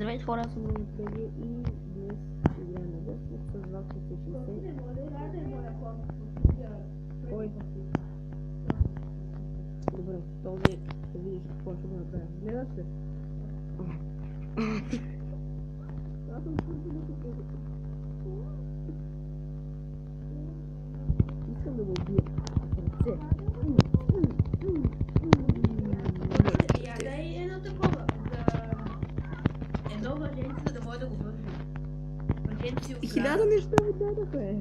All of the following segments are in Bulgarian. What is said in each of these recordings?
Здравейте хора, аз съм Руни Преди и днес играем на Дъспот с 2060. Кой? Добре, този ще видиш какво ще го направя. Гледаш се? Аз съм чувствил да се гледа. Искам да го убия. Сърце. Я дай едно такова, едно въженце, за да може да го вържим. Въженце от 1000 неща ми дадаха,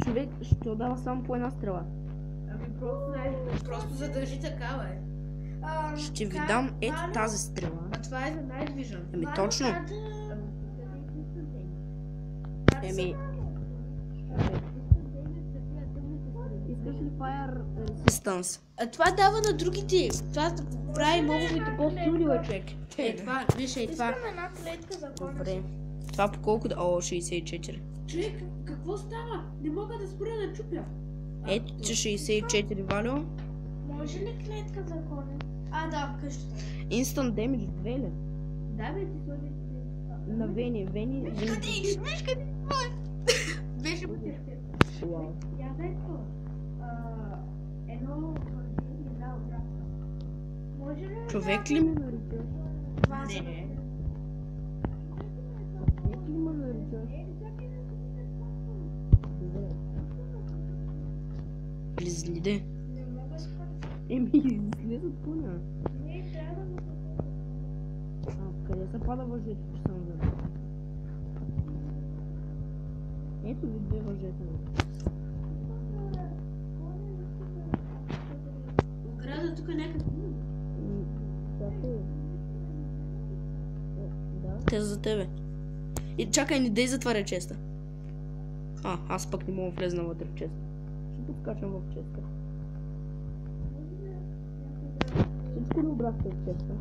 човек ще отдава само по една стрела. Просто задържи такава е. Ще ви дам ето тази стрела. А това е за Night Vision. Еми точно. Еми. Искаш ли Fire Resistance? А това дава на другите. Това прави мобовете по-силни, човек. Е, това, виж, е това. Искам една клетка за коня. Добре. Това по колко да... О, 64. Човек, какво става? Не мога да спра да чупя. Ето, че 64, Валио. Може ли клетка за коня? А, да, къщата. Instant Damage 2 ли? Да, бе, ти сложи. На Вени. Къде идиш? Виж къде? Беше по тях. Уау. Я дай това. Едно вържение и една обратка. Може ли? Човек ли ме наричаш? Не. Човек ли ме наричаш? Излиде. Не мога с коня. Еми, излезе от коня. Не, трябва да го Къде се пада въжето, че съм за? Ето ви две въжета. Ограда тук някакъв. Да. Те са за тебе. И чакай, не дей затваря честа. Аз пък не мога да влезна вътре в честа. Ще подкачам в честа. Всичко ли обрахте в честа?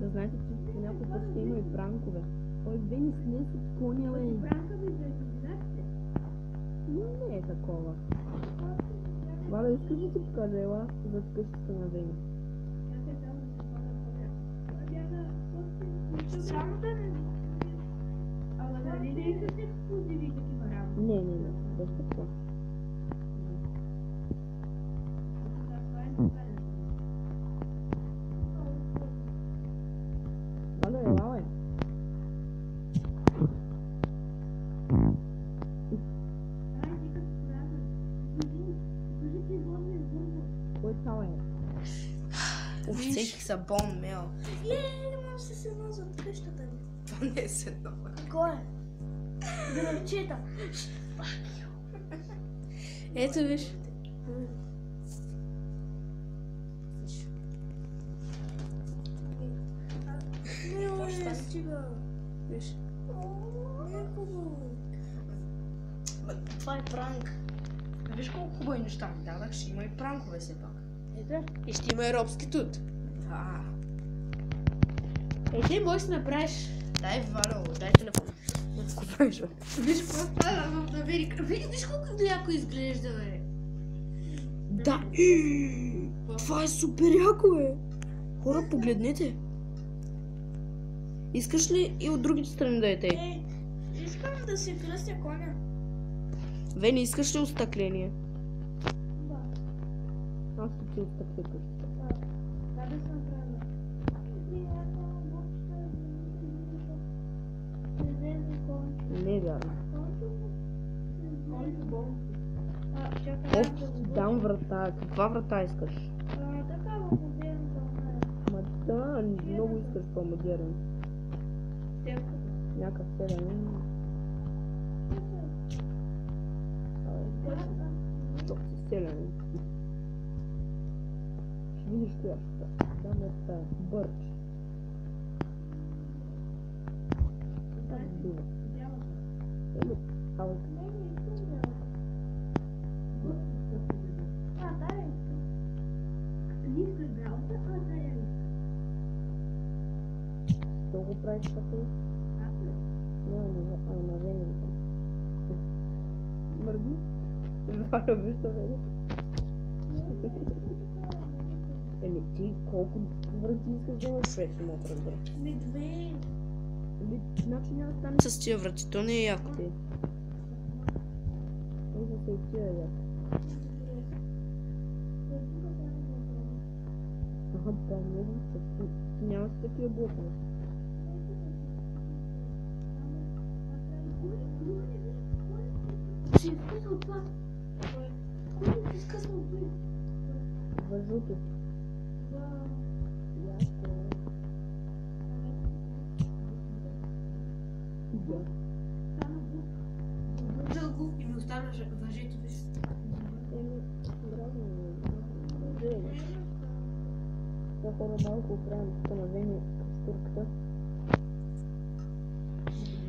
Да знаете, че по някой път ще има и пранкове. Ой, Вени снес от коня, бе. Бранка ми за излизахте. Не е такова. Валя, искаш да ти покажа, ела, за къщата на Вени. само да не... Ама дали не искате ексклюзиви и такива работи? Не, без такова. Валя, ела, бе. Кой това е? Всеки са бон, мел. Не може да се носа от къщата ни. Това не е седно. Какво е? Дръвчета. Ето виж. Не може, стига. Виж. Не е хубаво. Това е пранк. Виж колко хубави неща ми дадах, ще има и пранкове все пак. Ето. И ще има и робски тут. Ти можеш да направиш. Дай Валю, дай телефон. Какво правиш, бе? Виж какво става в Америка. Виж колко яко изглежда, бе. Да! Това е супер яко, бе! Хора, погледнете! Искаш ли и от другите страни да е тъй? Искам да си кръстя коня. Вени, искаш ли остъкление? Да. Аз ще ти остъкля къщата. Да да се направя. Не е вярно. Чакай, Дам врата. Каква врата искаш? такава модерна Ма да, много искаш по-модерен. Някакъв селен. Стоп си селен. Ще видиш коя ще да не става. Бърч. Так бива. Еми, ало. Що го правиш така? Не, на Вени. Мърди. Валя, вижте, бе. Еми, ти колко врати искаш да имаш човек, не мога да разбера. Ми две. Еми, значи няма да стане с тия врати, то не е яко ти. Може да се и тия е яко. Аха, по-много, ти няма си такива блокове. Си изкъсва от това. Кой си изкъсва от това? Въжуто. Яко. Да. Бързал го и ми оставя въжето, виж. Еми, здраво ми е. Това хора малко оправям тук на Вени кастурката.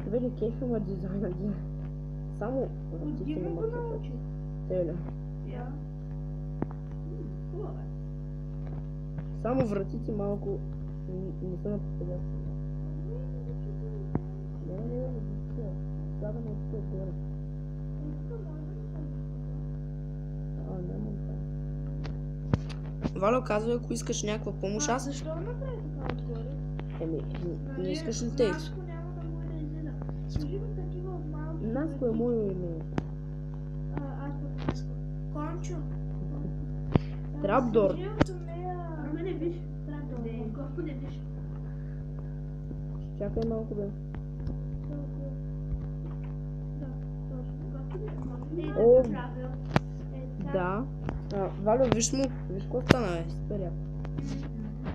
Вели кефи ма дизайна ги. Само вратите не ма кефи. Теле. Само вратите малко не са наподходящи. Не, слагаме от тук горе. Няма да. Валя, казвай, ако искаш някаква помощ, аз... Защо направи така отгоре? Еми, не искаш ли тейп? Наско няма да му да излиза. Сложи ми такива малки. Наско е моето име. Аз пък Наско. Кончо. Трапдор. Сложи от нея. Не виж. Трапдор. Господи, виж. Чакай малко, бе. О, да. Валю, виж му. Виж какво стана, бе. Супер яко.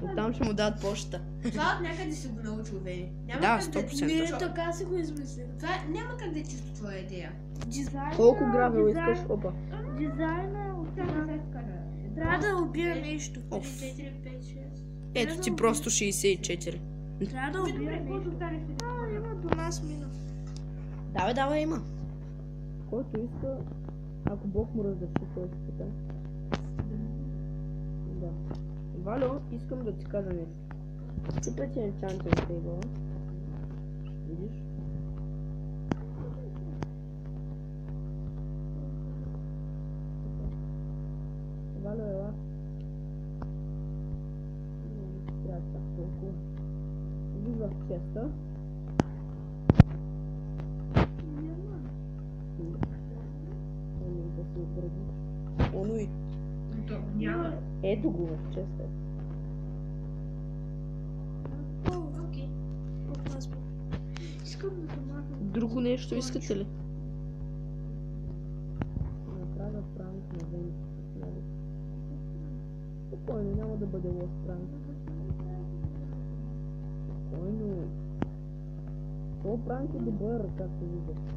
Оттам ще му дадат почта. Това от някъде си го научил, Вени. Няма Да, как да- 100%. Ние така си го измислим. Това няма как да е чисто твоя идея. Дизайна. Колко гравел искаш? Опа. Дизайна е от това. Трябва да убия нещо. 3, 4, 5, 6. Ето ти просто 64. Трябва да убия нещо. Има до нас мина. Давай, давай, има. Който иска, ако Бог му разреши, той ще пита. Да. Валю, искам да ти кажа нещо. Чупя ти енчантен тейбъл. Видиш? Валю, ела. Трябва чак толкова. Влиза в честа. Да се образи. Оно и. Няма. Ето го в честа. Окей. Искам да помагам. Друго нещо искате ли? Направя пранк на Вени. Спокойно, няма да бъде лош пранк. Спокойно. Това пранк е добър, както виждате.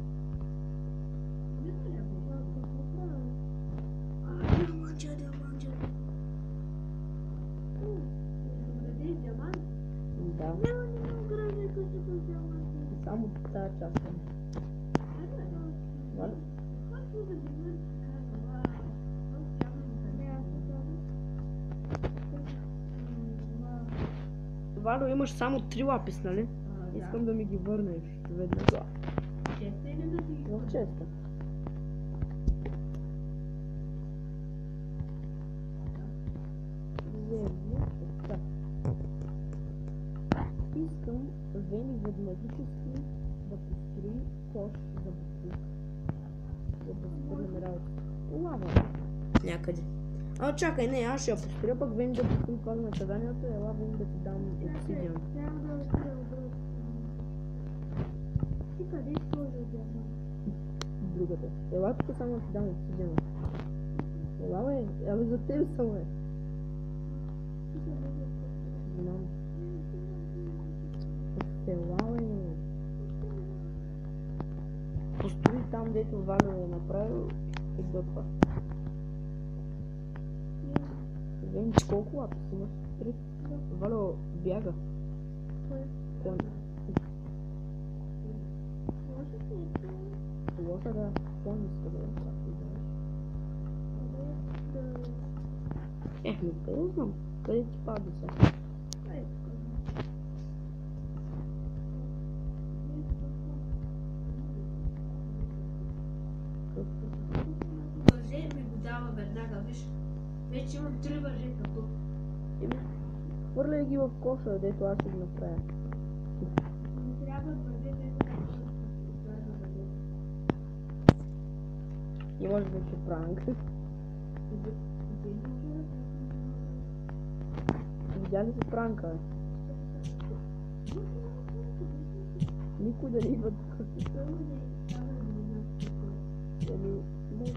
Да. Само тази част. Валю? Валю, имаш само 3 лапис, нали? Искам да ми ги върнеш веднага. Честа или да ти... В честа. Искам Вени веднагически да построи кош за буклук. За да спърнем работа. Лава. Някъде. Чакай, не, аз ще я построя, пък Вени да построи това на заданието. Ела, Вени да ти дам обсидиан. Трябва да отида отдолу. Ти къде сложил диамант? Другата. Ела, тук само да ти дам обсидиан. Ела, бе, ела за теб само е. Знам. Ела, бе. Построи там, дето Валю е направил и готва. Вени, колко лапис имаш? 3? Валю бяга. Кой? Лоша да, по-ниска да е, както знаеш. Ми къде знам? Къде ти пади сега? веднага, виж. Вече имам 3 въжета тук. Хвърляй ги в коша, дето аз ще ги направя. Не трябва да бъде Имаш вече пранк. Видя ли се пранка, бе? Никой да не идва тук. Еми, може.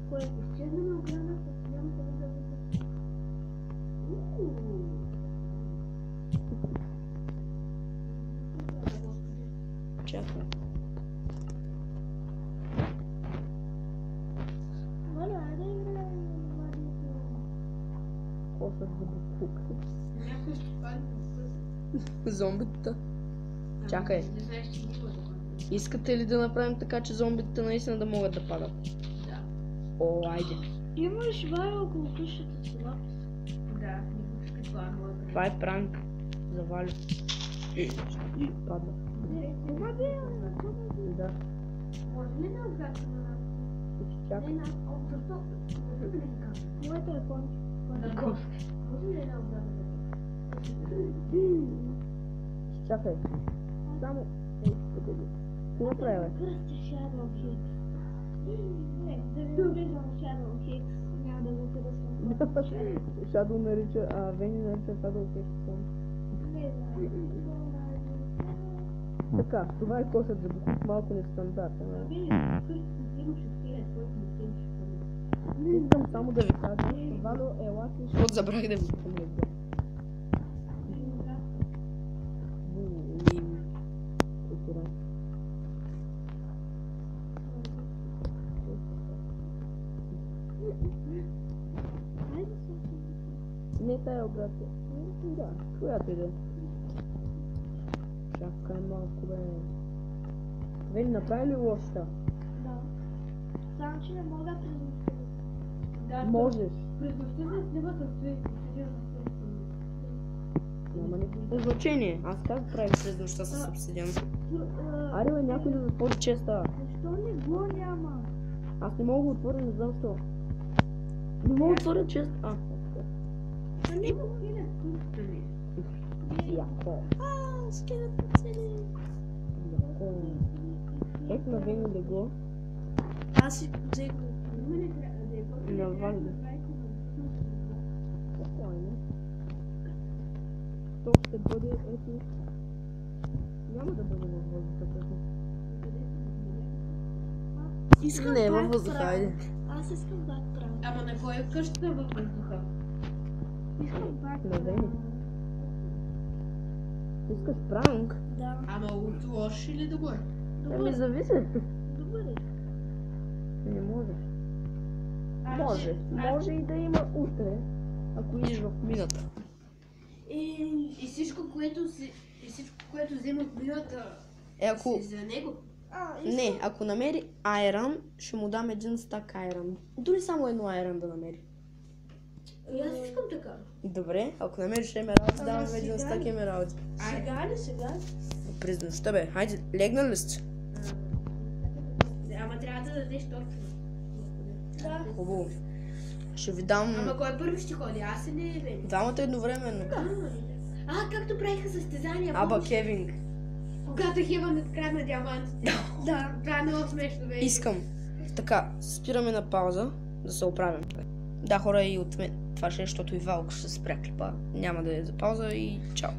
Кое? Изчезнаме оградата, няма къде да бъде. Чакай. Валя, айде играем на вадите. Коша за буклук. Някой ще пали в Зомбитата. Чакай. Не знаеш, че никога да пали. Искате ли да направим така, че зомбитата наистина да могат да падат? Да. О, айде. Имаш валя около къщата си лапис. Да, не виж каква е моя Това е пранк. За Валю. Падна. Това бе, Да. може ли да обгадим на нас? Чакай. Не, защо? Защо да не така? Моето е конче. Може ли да обгадим? Чакай. Само. Ей, погоди. Ти направи, бе. Кръстя Shadow Hicks. Не, да ви влизам в Shadow Hicks. Няма да го харесвам. Шадо нарича, Вени нарича Шадо Хексон. Не знам. Така, това е кошът за буклук, малко нестандартен. Виж, къщата имаше скелет, който не се ще Не искам само да ви кажа. Валю, ела си, защото забрах да ви помогна. Не тая ограда. Да, която и да е. Чакай малко, бе. Вели, направи ли лошата? Да. Само, че не мога да Да, Можеш. през нощта се снима с цвет. Няма никакво значение. Аз как правих през нощта с обсидиан? Аре, бе, някой да затвори честа. Защо не го няма? Аз не мога да отворя, не знам защо. Не мога да отворя чест. Не го скелет. Яко. Скелет цели. Яко. Ето на Вени легло. Аз си взех го. На Вали. Спокойно. То ще бъде, ето. Няма да бъде във въздуха. Искам Не, във пак въздуха, прах. айде. Аз искам пак прах. Ама на кой е къщата във въздуха? Искам пак Не, прах. Вени. Искаш пранк? Да. Ама от лош или добър? Ами зависи. Добър е. Не можеш. Аз Може. ще- Може и да има утре, ако идеш в мината. И всичко, което взема от мината, Ако... си за него. Не, ако намери айрон, ще му дам един стак айрон. Дори само едно айрон да намери. И аз искам така. Добре, ако намериш емералд, давам Ама един сега стак ли? емералд. Сега ли сега? През нощта, бе. Хайде, легнал ли сте? Ама трябва да дадеш точно. Да. Хубаво. Ще ви дам Ама кой първи ще ходи? Аз или Вени? двамата едновременно. Както правиха състезания. Аба помниш? Кевинг. Когато Хева не открадна диамантите. Да. Това е много смешно, бе. Искам. Така, спираме на пауза, да се оправим. Да, хора, и от мен. Това ще е, защото и Валко ще спря клипа. Няма да е за пауза и чао.